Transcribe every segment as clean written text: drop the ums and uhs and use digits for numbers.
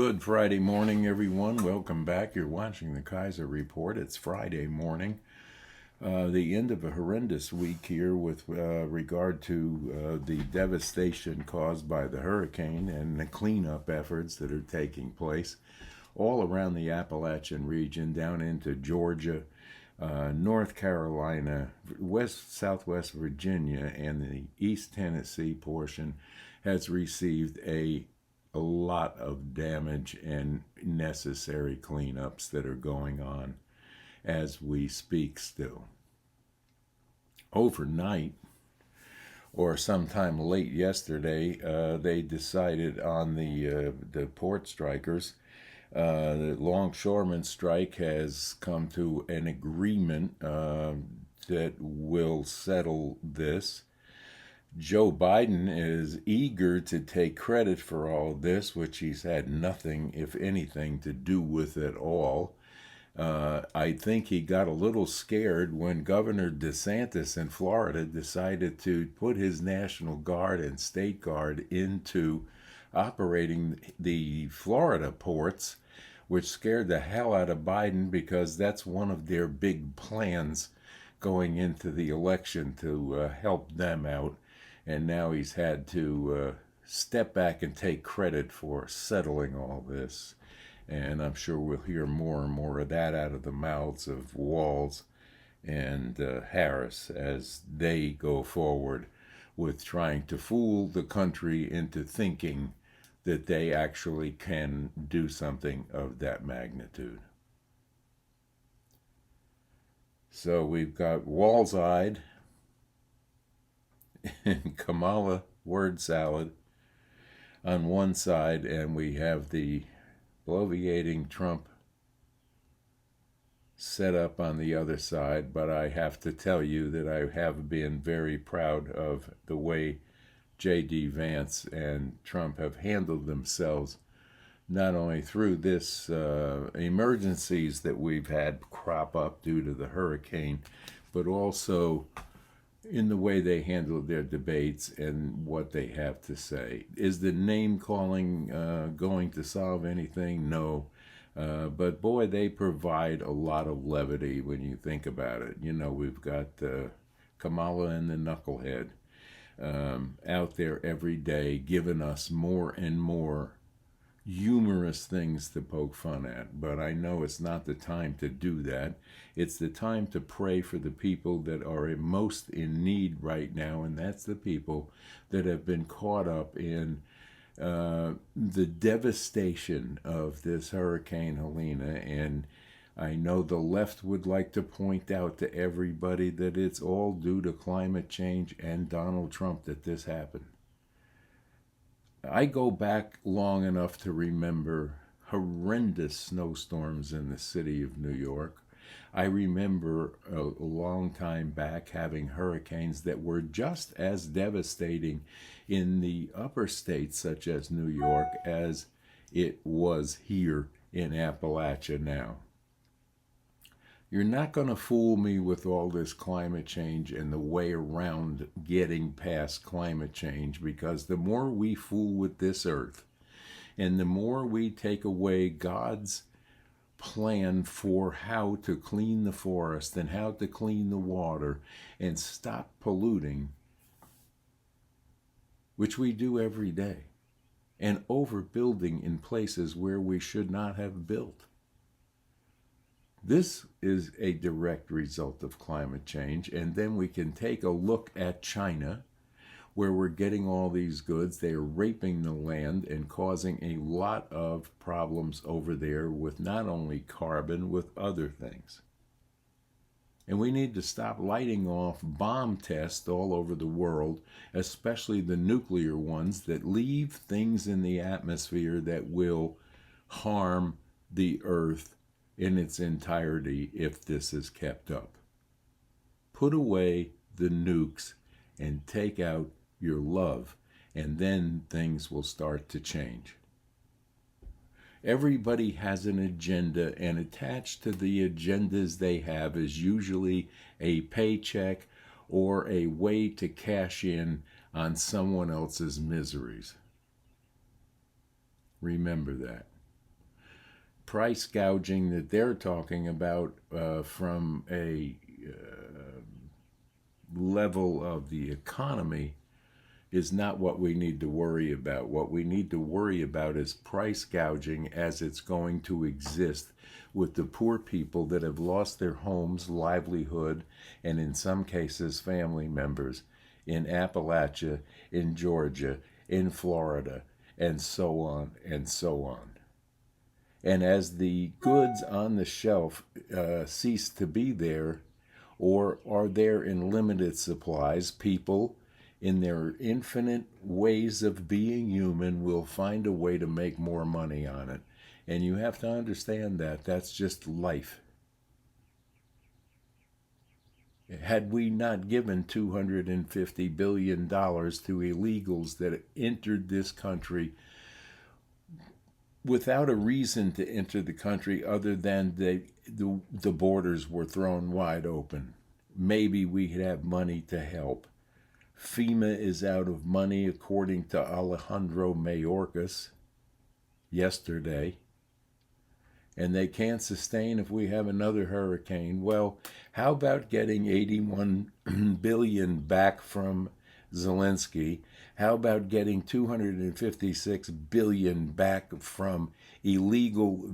Good Friday morning, everyone. Welcome back. You're watching the Kaiser Report. It's Friday morning, the end of a horrendous week here with regard to the devastation caused by the hurricane and the cleanup efforts that are taking place all around the Appalachian region, down into Georgia, North Carolina, Southwest Virginia, and the East Tennessee portion has received a lot of damage and necessary cleanups that are going on as we speak still. Overnight, or sometime late yesterday, they decided on the port strikers. The Longshoreman strike has come to an agreement that will settle this. Joe Biden is eager to take credit for all this, which he's had nothing, if anything, to do with at all. I think he got a little scared when Governor DeSantis in Florida decided to put his National Guard and State Guard into operating the Florida ports, which scared the hell out of Biden because that's one of their big plans going into the election to help them out. And now he's had to step back and take credit for settling all this. And I'm sure we'll hear more and more of that out of the mouths of Walz and Harris as they go forward with trying to fool the country into thinking that they actually can do something of that magnitude. So we've got Walz-eyed and Kamala word salad on one side, and we have the bloviating Trump set up on the other side. But I have to tell you that I have been very proud of the way J.D. Vance and Trump have handled themselves, not only through this emergencies that we've had crop up due to the hurricane, but also in the way they handle their debates and what they have to say. Is the name calling going to solve anything? No. But boy, they provide a lot of levity when you think about it. You know, we've got Kamala and the knucklehead out there every day giving us more and more humorous things to poke fun at. But I know it's not the time to do that. It's the time to pray for the people that are most in need right now, and that's the people that have been caught up in the devastation of this Hurricane Helena. And I know the left would like to point out to everybody that it's all due to climate change and Donald Trump that this happened. I go back long enough to remember horrendous snowstorms in the city of New York. I remember a long time back having hurricanes that were just as devastating in the upper states, such as New York, as it was here in Appalachia now. You're not going to fool me with all this climate change and the way around getting past climate change, because the more we fool with this earth and the more we take away God's plan for how to clean the forest and how to clean the water and stop polluting, which we do every day, and overbuilding in places where we should not have built. This is a direct result of climate change. And then we can take a look at China, where we're getting all these goods. They are raping the land and causing a lot of problems over there with not only carbon, with other things. And we need to stop lighting off bomb tests all over the world, especially the nuclear ones that leave things in the atmosphere that will harm the earth in its entirety if this is kept up. Put away the nukes and take out your love, and then things will start to change. Everybody has an agenda, and attached to the agendas they have is usually a paycheck or a way to cash in on someone else's miseries. Remember that. price gouging that they're talking about from a level of the economy is not what we need to worry about. What we need to worry about is price gouging as it's going to exist with the poor people that have lost their homes, livelihood, and in some cases family members in Appalachia, in Georgia, in Florida, and so on and so on. And as the goods on the shelf cease to be there or are there in limited supplies, people in their infinite ways of being human will find a way to make more money on it. And you have to understand that that's just life. Had we not given $250 billion to illegals that entered this country without a reason to enter the country other than the borders were thrown wide open, maybe we'd have money to help. FEMA is out of money, according to Alejandro Mayorkas yesterday, and they can't sustain if we have another hurricane. Well, how about getting $81 billion back from Zelensky? How about getting $256 billion back from illegal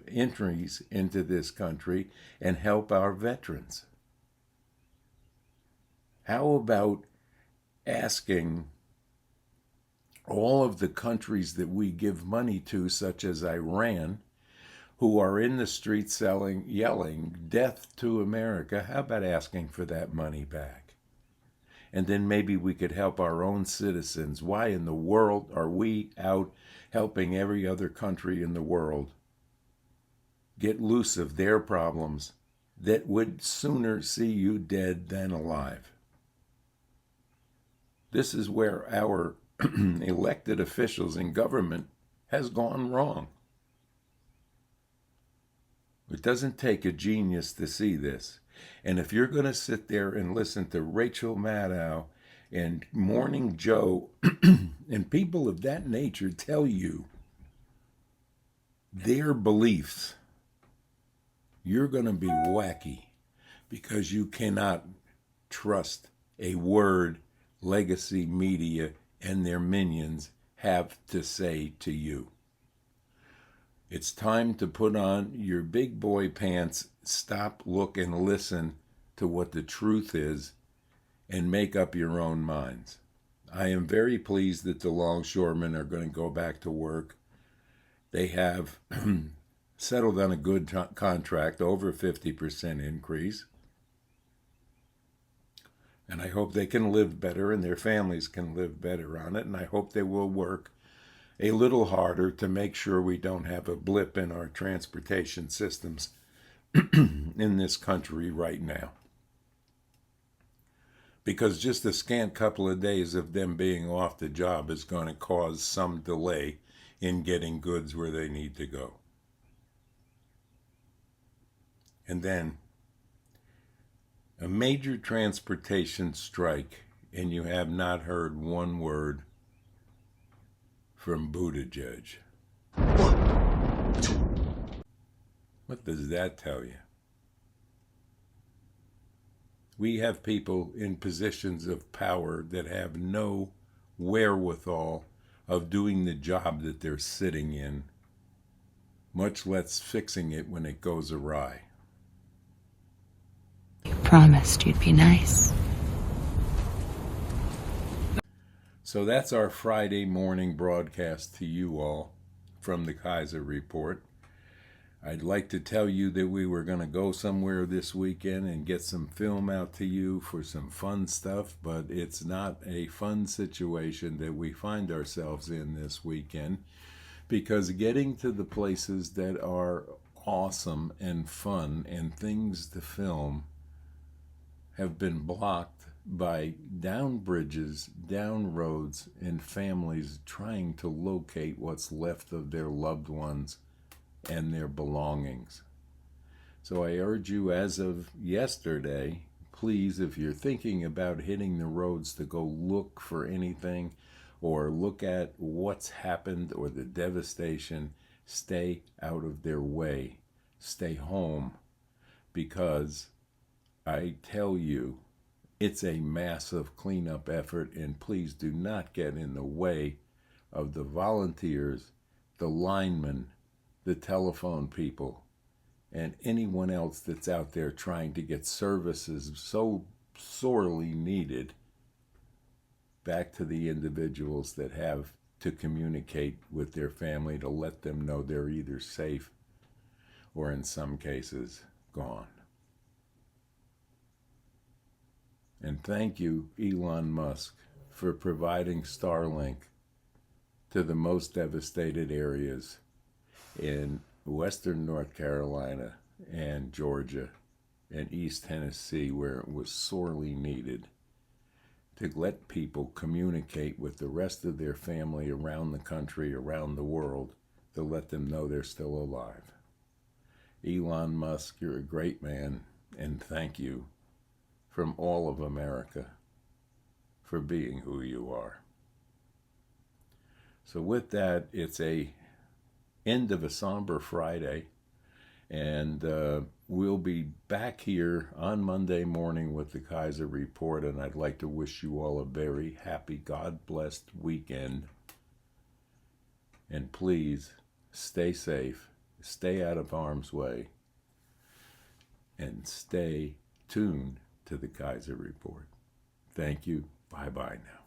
entries into this country and help our veterans? How about asking all of the countries that we give money to, such as Iran, who are in the streets yelling, "Death to America," how about asking for that money back? And then maybe we could help our own citizens. Why in the world are we out helping every other country in the world get loose of their problems that would sooner see you dead than alive? This is where our elected officials in government has gone wrong. It doesn't take a genius to see this. And if you're going to sit there and listen to Rachel Maddow and Morning Joe and people of that nature tell you their beliefs, you're going to be wacky, because you cannot trust a word legacy media and their minions have to say to you. It's time to put on your big boy pants, stop, look, and listen to what the truth is, and make up your own minds. I am very pleased that the Longshoremen are going to go back to work. They have settled on a good contract, over 50% increase. And I hope they can live better and their families can live better on it. And I hope they will work a little harder to make sure we don't have a blip in our transportation systems in this country right now. Because just a scant couple of days of them being off the job is going to cause some delay in getting goods where they need to go. And then a major transportation strike, and you have not heard one word from Buttigieg. What does that tell you? We have people in positions of power that have no wherewithal of doing the job that they're sitting in, much less fixing it when it goes awry. You promised you'd be nice. So that's our Friday morning broadcast to you all from the Kaiser Report. I'd like to tell you that we were going to go somewhere this weekend and get some film out to you for some fun stuff, but it's not a fun situation that we find ourselves in this weekend, because getting to the places that are awesome and fun and things to film have been blocked by down bridges, down roads, and families trying to locate what's left of their loved ones and their belongings. So I urge you, as of yesterday, please, if you're thinking about hitting the roads to go look for anything or look at what's happened or the devastation, Stay out of their way. Stay home, because I tell you, it's a massive cleanup effort, and please do not get in the way of the volunteers, the linemen, the telephone people, and anyone else that's out there trying to get services so sorely needed back to the individuals that have to communicate with their family to let them know they're either safe or, in some cases, gone. And thank you, Elon Musk, for providing Starlink to the most devastated areas in western North Carolina and Georgia and East Tennessee, where it was sorely needed, to let people communicate with the rest of their family around the country, around the world, to let them know they're still alive. Elon Musk, you're a great man, and thank you from all of America for being who you are. So with that, it's a end of a somber Friday, and we'll be back here on Monday morning with the Kaiser Report, and I'd like to wish you all a very happy, God-blessed weekend. And please stay safe, stay out of harm's way, and stay tuned to the Kaiser Report. Thank you. Bye-bye now.